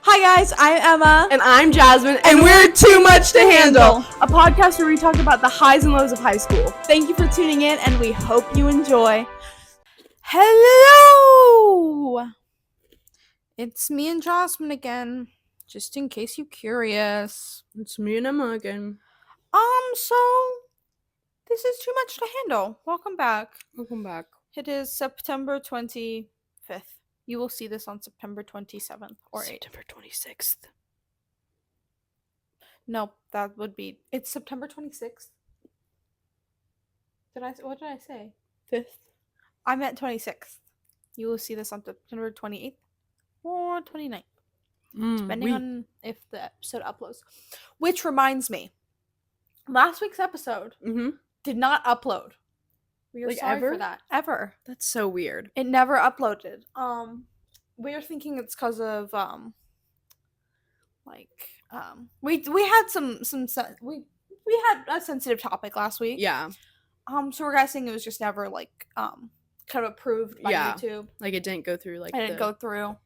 Hi guys, I'm Emma. And I'm Jasmine, and we're Too Much to Handle, a podcast where we talk about the highs and lows of high school. Thank you for tuning in, and we hope you enjoy. Hello! It's me and Jasmine again, just in case you're curious. It's me and Emma again. So, this is Too Much to Handle. Welcome back. Welcome back. It is September 25th. You will see this on September 27th or 8th. September 26th. No, that would be... It's September 26th. What did I say? 5th. I meant 26th. You will see this on September 28th or 29th. Depending on if the episode uploads. Which reminds me, last week's episode did not upload. We are sorry for that. Ever. That's so weird. It never uploaded. We are thinking it's because of we had we had a sensitive topic last week. Yeah. So we're guessing it was just never kind of approved by YouTube. Like it didn't go through It didn't go through.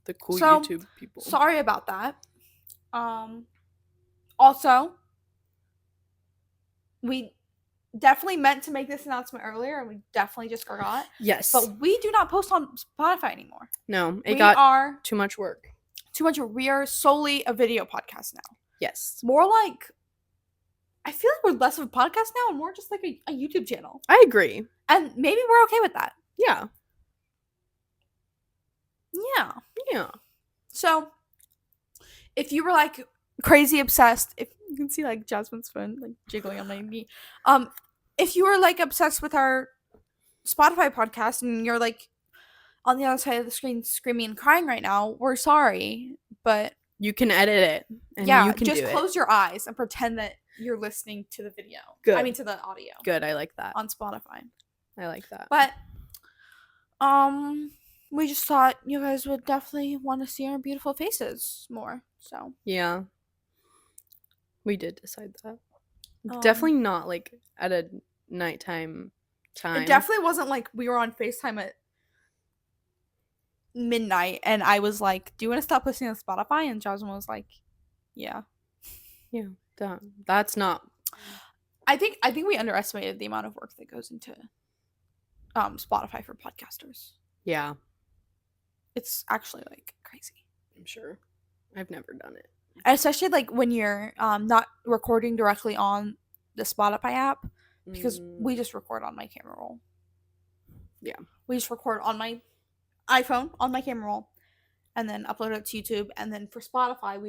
The cool YouTube people. Sorry about that. Also, we definitely meant to make this announcement earlier, and we definitely just forgot. Yes. But we do not post on Spotify anymore. No, we are too much work. We are solely a video podcast now. Yes. More like, I feel like we're less of a podcast now and more just like a YouTube channel. I agree. And maybe we're okay with that. Yeah. Yeah. Yeah. So, if you were like crazy obsessed, if you can see like Jasmine's phone like jiggling on my knee, if you were like obsessed with our Spotify podcast and you're like on the other side of the screen screaming and crying right now, we're sorry, but you can edit it. And you can just close your eyes and pretend that you're listening to the video. Good. I mean to the audio. Good, I like that. On Spotify. I like that. But we just thought you guys would definitely want to see our beautiful faces more. So yeah. We did decide that. Definitely not like at a nighttime time. It definitely wasn't like we were on FaceTime at midnight and I was like, do you want to stop listening on Spotify? And Jasmine was like, yeah. Yeah. That's not. I think we underestimated the amount of work that goes into Spotify for podcasters. Yeah. It's actually like crazy. I'm sure. I've never done it. Especially like when you're not recording directly on the Spotify app, because we just record on my camera roll. Yeah. We just record on my iPhone on my camera roll and then upload it to YouTube. And then for Spotify,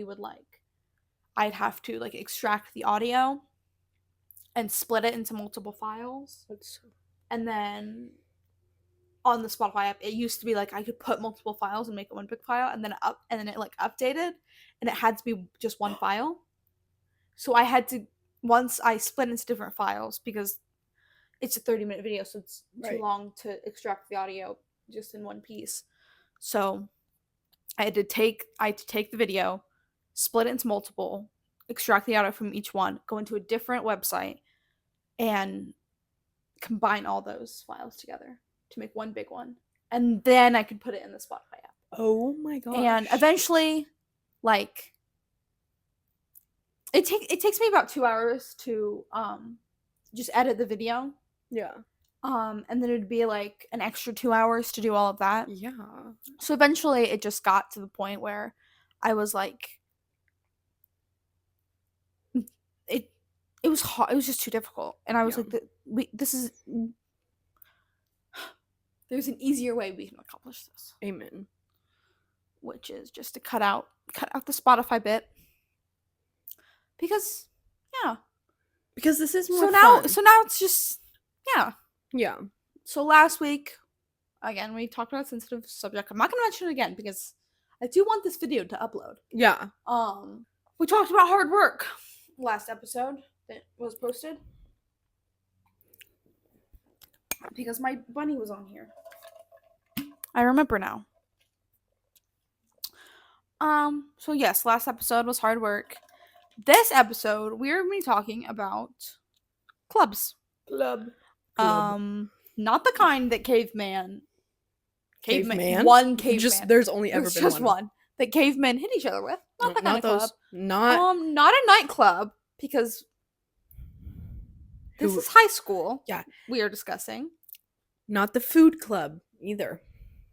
I'd have to like extract the audio and split it into multiple files. And then on the Spotify app, it used to be like I could put multiple files and make it one big file, and then it like updated, and it had to be just one file. So I had to, once I split into different files, because it's a 30-minute video, so it's too long to extract the audio just in one piece. So I had to take the video, split it into multiple, extract the audio from each one, go into a different website, and combine all those files together to make one big one. And then I could put it in the Spotify app. Oh my gosh. And eventually, like, it takes me about 2 hours to just edit the video. Yeah. And then it'd be like an extra 2 hours to do all of that. Yeah. So eventually it just got to the point where I was like, it was hard. It was just too difficult. And I was like, there's an easier way we can accomplish this. Amen. Which is just to cut out the Spotify bit. Because this is more fun. So now it's just Yeah. So last week, again, we talked about a sensitive subject. I'm not gonna mention it again because I do want this video to upload. Yeah. We talked about hard work last episode that was posted. Because my bunny was on here. I remember now. So yes, last episode was hard work. This episode, we're going to be talking about clubs. Club. Not the kind that Caveman Caveman? One caveman. Just there's only ever There's been just one. one that cavemen hit each other with. Not that kind of those. club. Not Not a nightclub, because this Who- is high school. Yeah. We are discussing. not the food club either.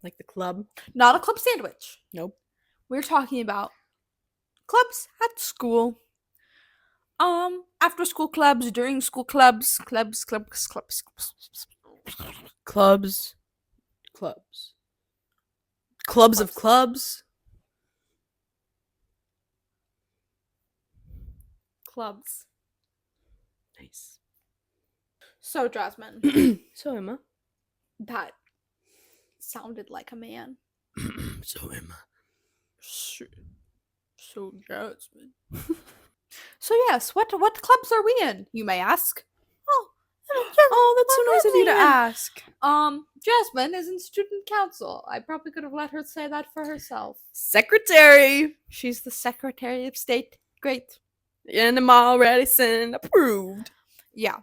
Like the club. Not a club sandwich. Nope. We're talking about clubs at school. After school clubs, during school clubs. Clubs. Clubs of clubs. Clubs. Nice. So, Jasmine, So Emma. that sounded like a man. So Emma. So, Jasmine. So, yes, what clubs are we in, you may ask? Oh, that's so nice of you to ask. Jasmine is in student council. I probably could have let her say that for herself. Secretary. She's the Secretary of State. Great. And I'm already sent approved. Yeah.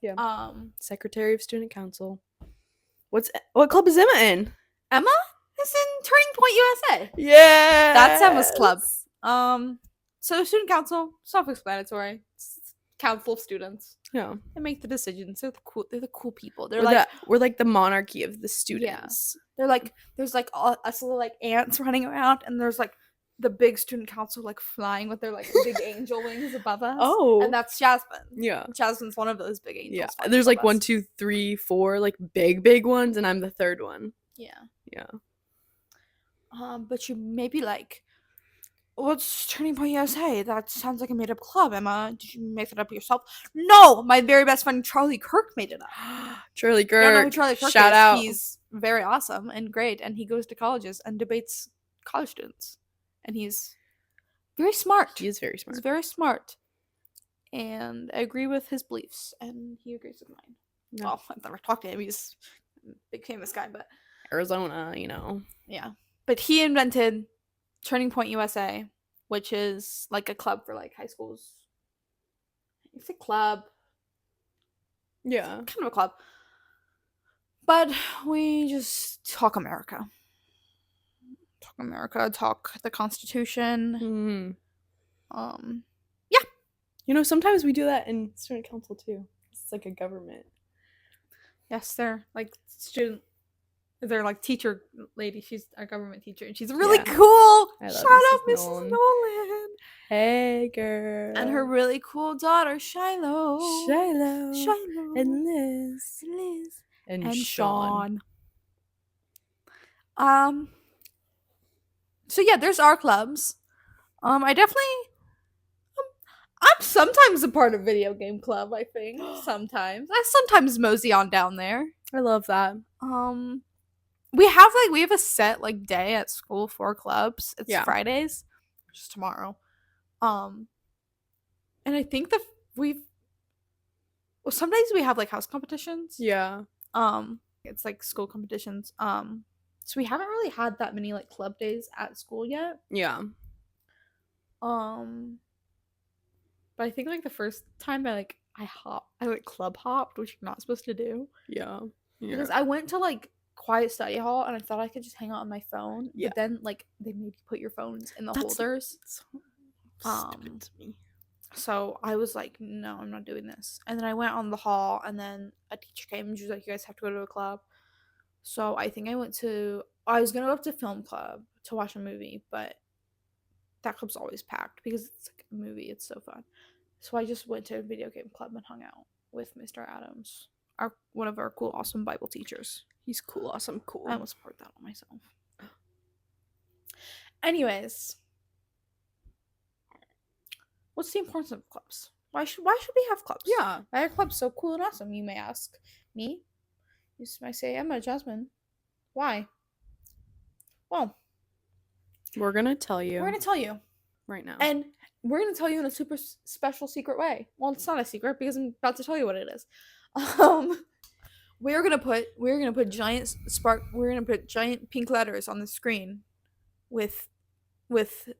Yeah. Secretary of Student Council. What club is Emma in? Emma is in Turning Point USA. Yeah. That's Emma's club. So student council, self-explanatory. It's council of students. Yeah. They make the decisions. They're the cool people. They're we're like the monarchy of the students. They're like, there's like us little like ants running around, and there's like the big student council like flying with their like big angel wings above us. Oh. And that's Jasmine. Yeah. Jasmine's one of those big angels. Yeah. flying There's like above us. 1, 2, 3, 4 like big ones, and I'm the third one. Yeah. Yeah. But you may be like, what's Turning Point USA? That sounds like a made up club, Emma. Did you make that up yourself? No! My very best friend Charlie Kirk made it up. Charlie I don't know who Kirk. Charlie Kirk Shout is. out. He's very awesome and great, and he goes to colleges and debates college students. And he's very smart. He is very smart. He's very smart. And I agree with his beliefs, and he agrees with mine. Yeah. Well, I've never talked to him. He's a big famous guy, but Arizona, you know. yeah. But he invented Turning Point USA, which is like a club for like high schools. It's a club, Yeah. kind of a club. But we just talk America. Talk America, talk the Constitution. Mm-hmm. Yeah. You know, sometimes we do that in student council too. It's like a government. Yes, they're like they're like teacher lady. She's our government teacher, and she's really Yeah. cool. I love Shout out Mrs. Mrs. Nolan. Nolan. Hey, girl. And her really cool daughter, Shiloh. Shiloh. And Liz. And Liz. And, And Sean. Sean. So yeah, there's our clubs. I definitely I'm sometimes a part of video game club, I think. Sometimes. I sometimes mosey on down there. I love that. We have a set like day at school for clubs. It's Yeah. Fridays, which is tomorrow. And I think some days we have like house competitions. Yeah. It's like school competitions. So we haven't really had that many like club days at school yet. Yeah. But I think like the first time I club hopped, which you're not supposed to do. Yeah. Because I went to like quiet study hall and I thought I could just hang out on my phone. Yeah. But then like they made you put your phones in the holders. So stupid to me. So I was like, no, I'm not doing this. And then I went on the hall, and then a teacher came and she was like, you guys have to go to a club. So I think I was gonna go up to film club to watch a movie, but that club's always packed because it's like a movie. It's so fun. So I just went to a video game club and hung out with Mr. Adams, one of our cool, awesome Bible teachers. He's cool, awesome, cool. I almost poured that on myself. Anyways, what's the importance of clubs? Why should we have clubs? Yeah. Why are clubs so cool and awesome? You may ask me. You might say, Emma, Jasmine, why? Well, We're gonna tell you. we're gonna tell you, right now. and we're gonna tell you in a super special secret way. Well, it's not a secret because I'm about to tell you what it is. We're gonna put giant pink letters on the screen with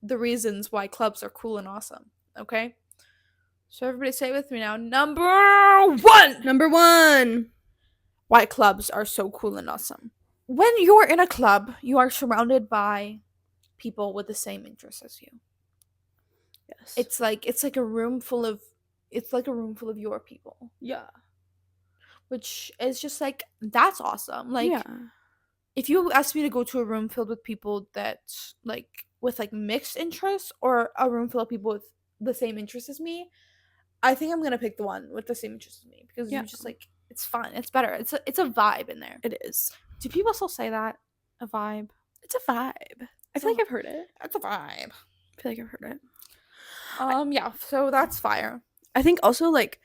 the reasons why clubs are cool and awesome. Okay? So everybody say it with me now. Number 1! Number 1. Why clubs are so cool and awesome. when you're in a club, you are surrounded by people with the same interests as you. Yes. It's like a room full of your people, yeah. which is just like, that's awesome. Like, yeah. if you ask me to go to a room filled with people that like with like mixed interests, or a room full of people with the same interests as me, I think I'm gonna pick the one with the same interests as me, because Yeah. you just like, it's fun, it's better, it's a vibe in there. It is. Do people still say that? A vibe? It's a vibe. I feel like I've heard it. It's a vibe. I feel like I've heard it. Yeah, so that's fire. I think also, like,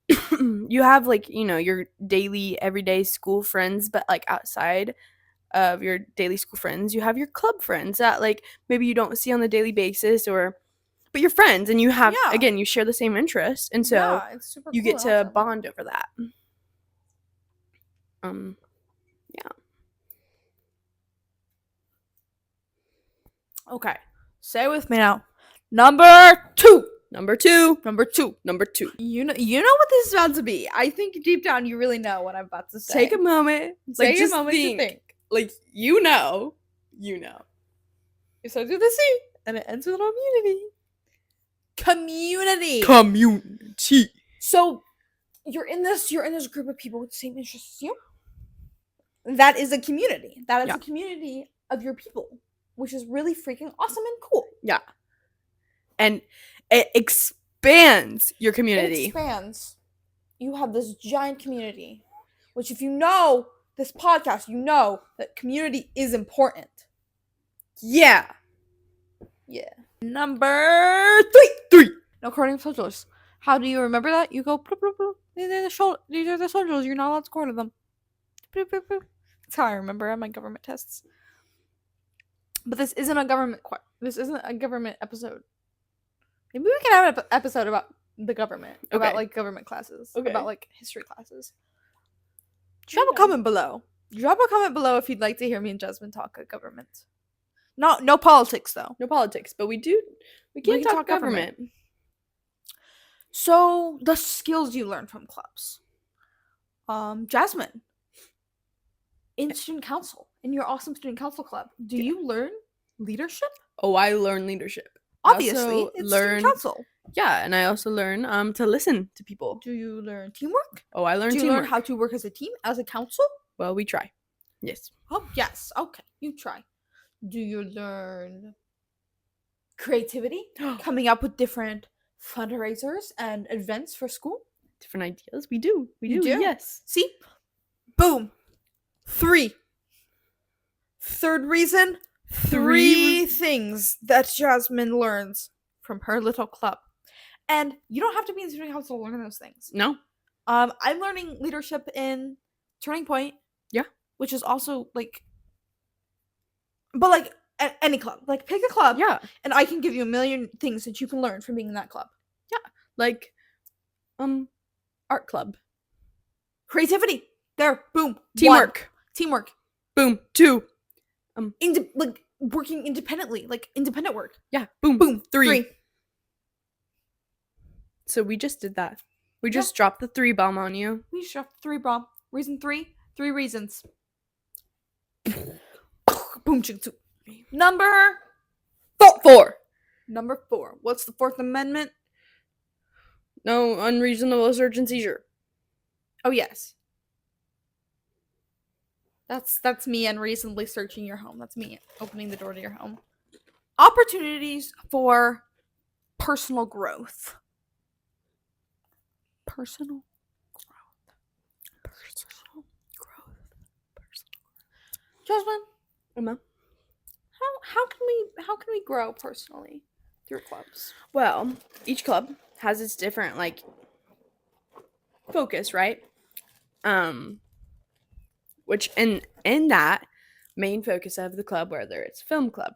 you have, like, you know, your daily, everyday school friends, but, like, outside of your daily school friends, you have your club friends that, like, maybe you don't see on the daily basis, but you're friends, and you have, Yeah. again, you share the same interests, and so Yeah, it's super you cool get and to awesome. bond over that. Okay, say it with me now. Number two. Number two. You know what this is about to be. I think deep down you really know what I'm about to say. Take a moment. Take just a moment think. to think. Like, you know. It starts with a C and it ends with an community. Community. So you're in this group of people with the same interests as you. That is a community. That is Yeah. a community of your people, which is really freaking awesome and cool. Yeah. And it expands your community. It expands. You have this giant community, which, if you know this podcast, you know that community is important. Yeah. Yeah. Number three. No cornering soldiers. How do you remember that? You go, bloop, bloop, bloop. These are the soldiers. You're not allowed to corner them. Bloop, bloop, bloop. That's how I remember on my government tests. But this isn't a government episode. Maybe we can have an episode about the government. Okay. About, like, government classes. Okay. About, like, history classes. Drop a comment below. Drop a comment below if you'd like to hear me and Jasmine talk government. No politics, though. No politics, but we can talk government. So, the skills you learn from clubs. Jasmine, in student council, in your awesome student council club, do you learn leadership? Oh, I learn leadership. Obviously, it's student council. Yeah, and I also learn to listen to people. Do you learn teamwork? Oh, I learn Do you teamwork. learn how to work as a team, as a council? Well, we try. Yes. Oh, yes. Okay, you try. Do you learn creativity? Coming up with different fundraisers and events for school? Different ideas. We do. You do? Yes. See? Boom. 3. Third reason. 3 things that Jasmine learns from her little club. And you don't have to be in student council to learn those things. No. I'm learning leadership in Turning Point. Yeah. Which is also, like... But, like, any club. Like, pick a club. Yeah. And I can give you a million things that you can learn from being in that club. Yeah. Like, art club. Creativity. There. Boom. Teamwork. 1. Teamwork. Boom. 2. Like, working independently. Like, independent work. Yeah. Boom. Boom. 3. So we just did that. We just dropped the 3 bomb on you. We just dropped 3 bomb. Reason 3. 3 reasons. Boom. 2. Number 4. Number 4. What's the 4th Amendment? No unreasonable search and seizure. Oh, yes. That's me unreasonably searching your home. That's me opening the door to your home. Opportunities for personal growth. Personal growth. Jasmine, Emma? how can we grow personally through clubs? Well, each club has its different, like, focus, right? Which in that main focus of the club, whether it's film club,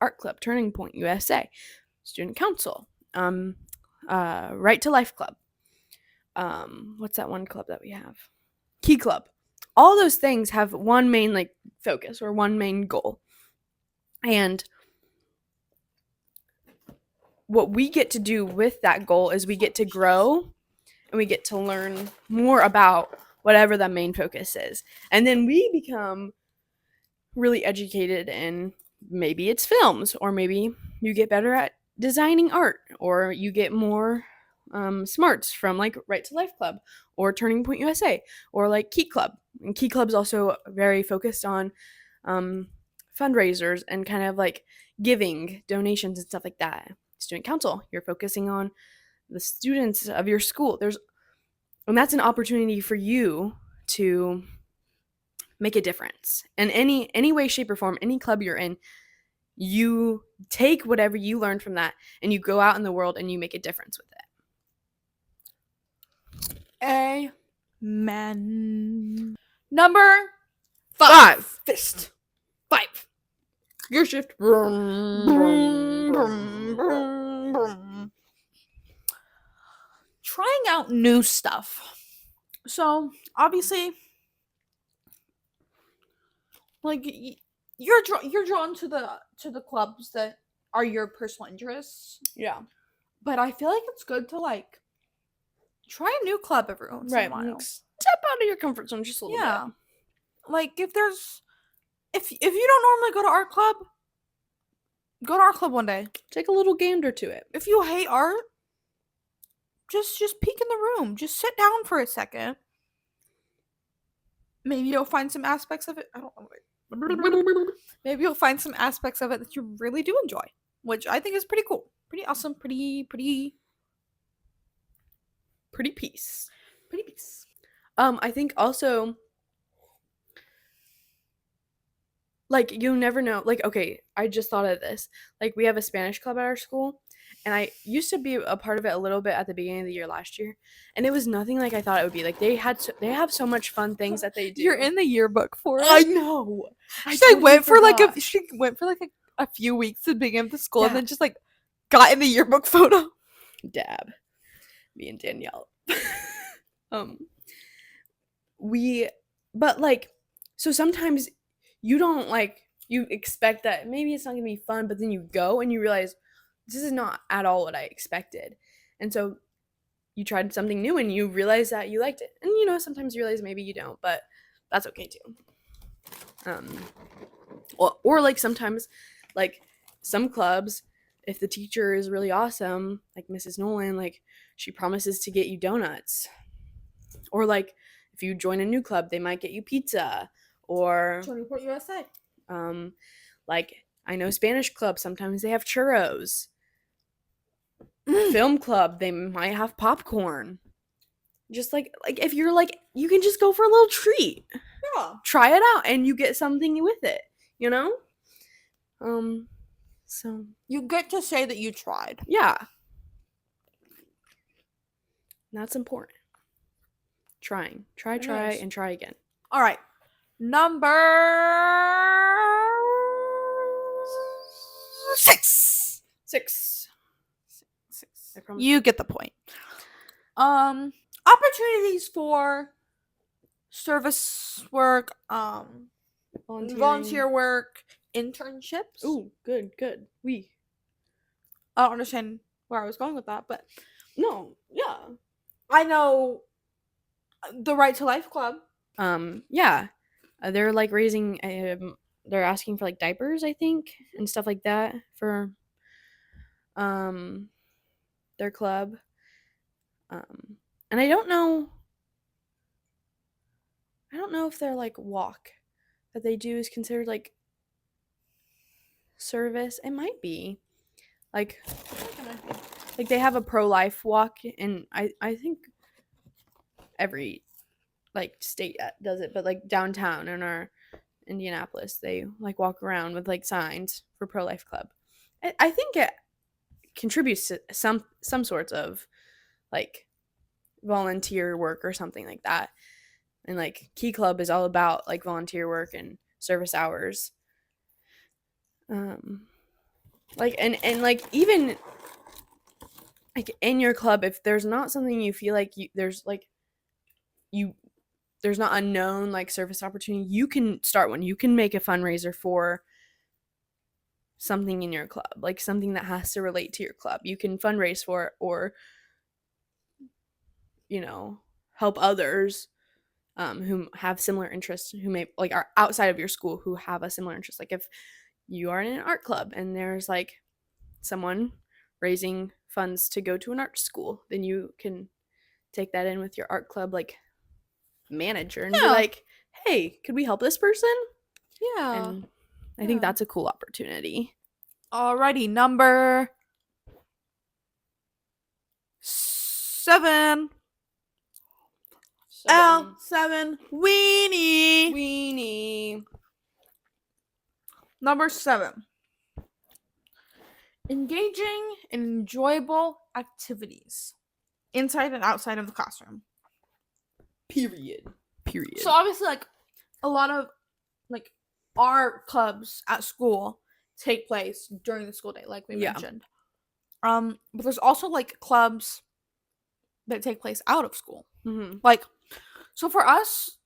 art club, Turning Point USA, student council, Right to Life club, what's that one club that we have? Key club. All those things have one main, like, focus or one main goal. And what we get to do with that goal is we get to grow and we get to learn more about whatever the main focus is. And then we become really educated in, maybe it's films, or maybe you get better at designing art, or you get more smarts from like Right to Life Club or Turning Point USA or like Key Club. And Key Club's also very focused on fundraisers and kind of like giving donations and stuff like that. Student Council, you're focusing on the students of your school. And that's an opportunity for you to make a difference in any way, shape, or form. Any club you're in, you take whatever you learned from that and you go out in the world and you make a difference with it. Amen. Number 5. Fist. 5. Gear shift. Vroom, vroom, vroom, vroom. Trying out new stuff. So obviously, like you're drawn to the clubs that are your personal interests. Yeah. But I feel like it's good to like try a new club every once in a while. Like, step out of your comfort zone just a little bit. Like if you don't normally go to art club, go to art club one day. Take a little gander to it. If you hate art, just peek in the room. Just sit down for a second. Maybe you'll find some aspects of it. I don't know. Maybe you'll find some aspects of it that you really do enjoy, which I think is pretty cool, pretty awesome, pretty peace. Pretty peace. I think also, like, you never know. Like, okay, I just thought of this. Like, we have a Spanish club at our school, and I used to be a part of it a little bit at the beginning of the year last year, and it was nothing like I thought it would be. Like, they have so much fun things that they do. You're in the yearbook for it. I know. She went for like a few weeks to begin with the school, and then just like got in the yearbook photo. Dab. Me and Danielle. But like, so sometimes you don't like, you expect that maybe it's not gonna be fun, but then you go and you realize this is not at all what I expected. And so you tried something new and you realize that you liked it. And sometimes you realize maybe you don't, but that's okay too. Or like sometimes, like some clubs, if the teacher is really awesome, like Mrs. Nolan, like she promises to get you donuts. Or like if you join a new club, they might get you pizza. Or Turning Point USA. Like I know Spanish clubs, sometimes they have churros. Film club, they might have popcorn. Just like if you're like, you can just go for a little treat. Yeah. Try it out and you get something with it, So you get to say that you tried. Yeah. That's important. Trying. Try, and try again. All right. Number 6. 6. You get the point. Opportunities for service work, volunteer work, internships. Ooh, good. I don't understand where I was going with that, but no, yeah. I know the Right to Life Club. Yeah. They're like raising they're asking for like diapers, I think, and stuff like that for their club. And I don't know if their like walk that they do is considered like service. It might be. Like they have a pro-life walk, and I think every like state does it, but like downtown in our Indianapolis, they like walk around with like signs for pro-life club. I think it contributes to some sorts of like volunteer work or something like that. And like Key Club is all about like volunteer work and service hours. Like and like even like in your club, if there's not something you feel like there's not a known like service opportunity, you can start one. You can make a fundraiser for something in your club, like something that has to relate to your club. You can fundraise for it, or help others who have similar interests, who may like are outside of your school who have a similar interest. Like if you are in an art club and there's like someone raising funds to go to an art school, then you can take that in with your art club like manager and be Yeah. like, hey, could we help this person? Yeah. And I think that's a cool opportunity. Alrighty, number 7. L7 weenie. Number 7. Engaging in enjoyable activities inside and outside of the classroom. Period. So obviously, like, a lot of like art clubs at school take place during the school day, like we mentioned. But there's also like clubs that take place out of school. Mm-hmm. Like, so for us,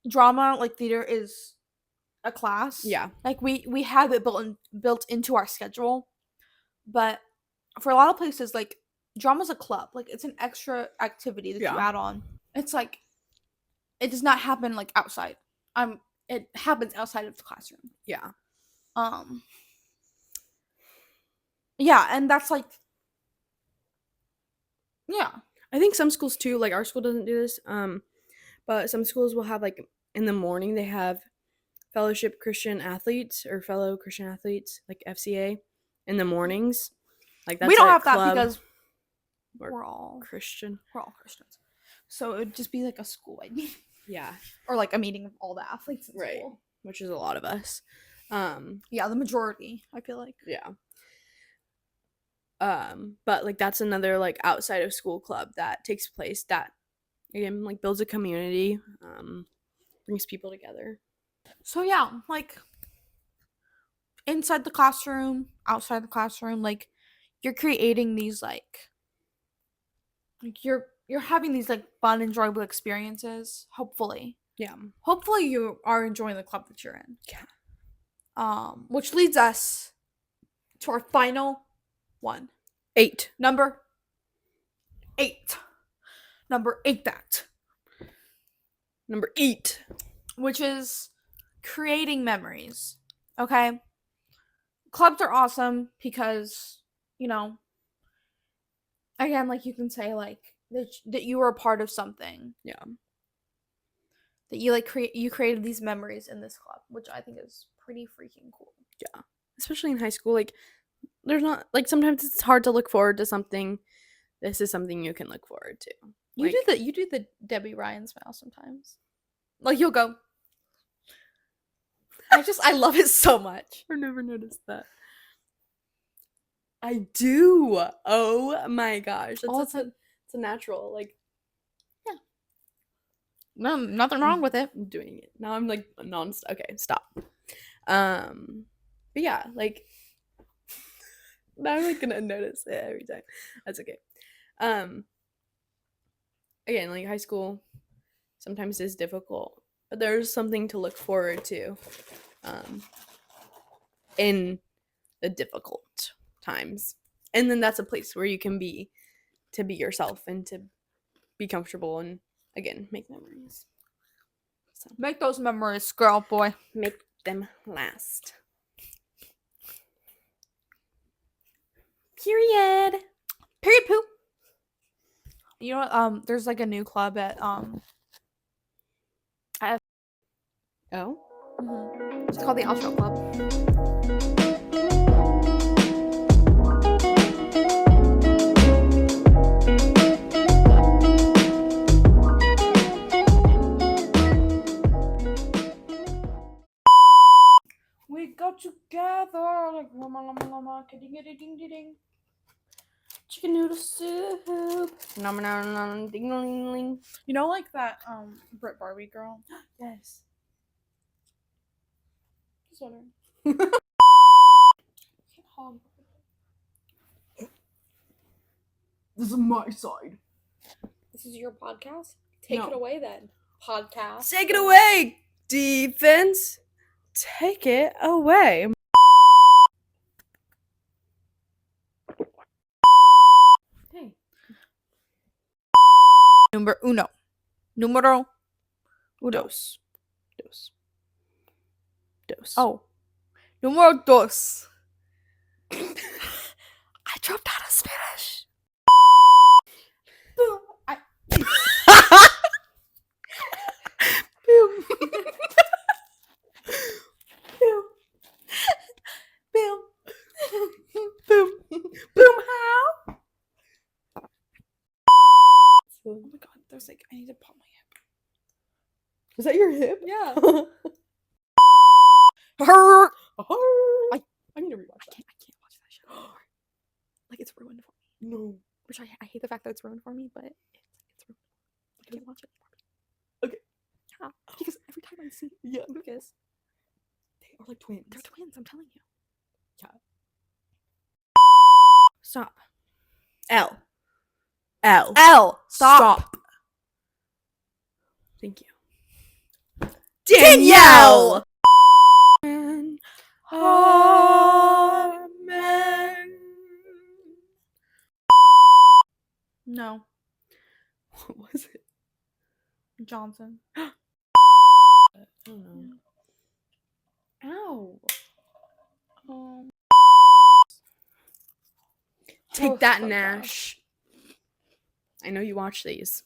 drama, like theater, is a class. Yeah. Like we have it built into our schedule. But for a lot of places, like drama's a club. Like it's an extra activity that you add on. It's like it does not happen like outside. It happens outside of the classroom. Yeah. Yeah, and that's like, yeah. I think some schools too, like our school doesn't do this, but some schools will have like in the morning they have fellowship Christian athletes or fellow Christian athletes, like FCA, in the mornings. Like that's we don't a have that club. because We're we're all Christian. We're all Christians. So it would just be like a school meeting. Yeah. Or like a meeting of all the athletes in Right. school. Which is a lot of us. Yeah, the majority, I feel like. Yeah. But like that's another like outside of school club that takes place that again like builds a community, brings people together. So yeah, like inside the classroom, outside the classroom, like you're creating these like you're having these like fun, enjoyable experiences, hopefully. Yeah. Hopefully you are enjoying the club that you're in. Yeah. Which leads us to our final one. 8. Number 8. Number 8 that. Number 8. Which is creating memories. Okay? Clubs are awesome because, you know, again, like you can say like that you were a part of something. Yeah. That you like created these memories in this club, which I think is pretty freaking cool. Yeah. Especially in high school, like there's not like sometimes it's hard to look forward to something. This is something you can look forward to. You do the Debbie Ryan smile sometimes. Like you'll go. I love it so much. I've never noticed that. I do. Oh my gosh. It's a natural, like, yeah. No, nothing wrong with it. I'm doing it. Now I'm like okay, stop. But yeah, like now I'm like gonna notice it every time. That's okay. Again, like high school sometimes is difficult, but there's something to look forward to in the difficult times. And then that's a place where you can be yourself and to be comfortable and again make memories. So make those memories, girl, boy. Make them last. Period poo. You know what? There's like a new club at Oh. Mm-hmm. It's called the Outro Club. We got together like mama, ding. Chicken noodle soup. Nom ding ling ling. You know, like that Brit Barbie girl. Yes. Just wondering. This is my side. This is your podcast? Take it away then. Podcast. Take it away, defense. Take it away. Numero Uno. Dos. Dos. Dos. Oh. Numero dos. I dropped out of Spanish. Boom. Boom. Boom. Boom. Boom. Boom. How? Oh my god, there's like, I need to pop my hip. Was that your hip? Yeah. I need to rewatch that. I can't watch that show anymore. Like, it's ruined for me. No. Which I hate the fact that it's ruined for me, but it's ruined. I can't watch it anymore. Okay. Yeah. Because every time I see Lucas, They are like twins. they're twins, I'm telling you. Yeah. Stop. L. L. L. Stop. Thank you. Danielle! Amen. No. What was it? Johnson. I don't know. Ow. Take Oh, that, so bad. Nash. I know you watch these.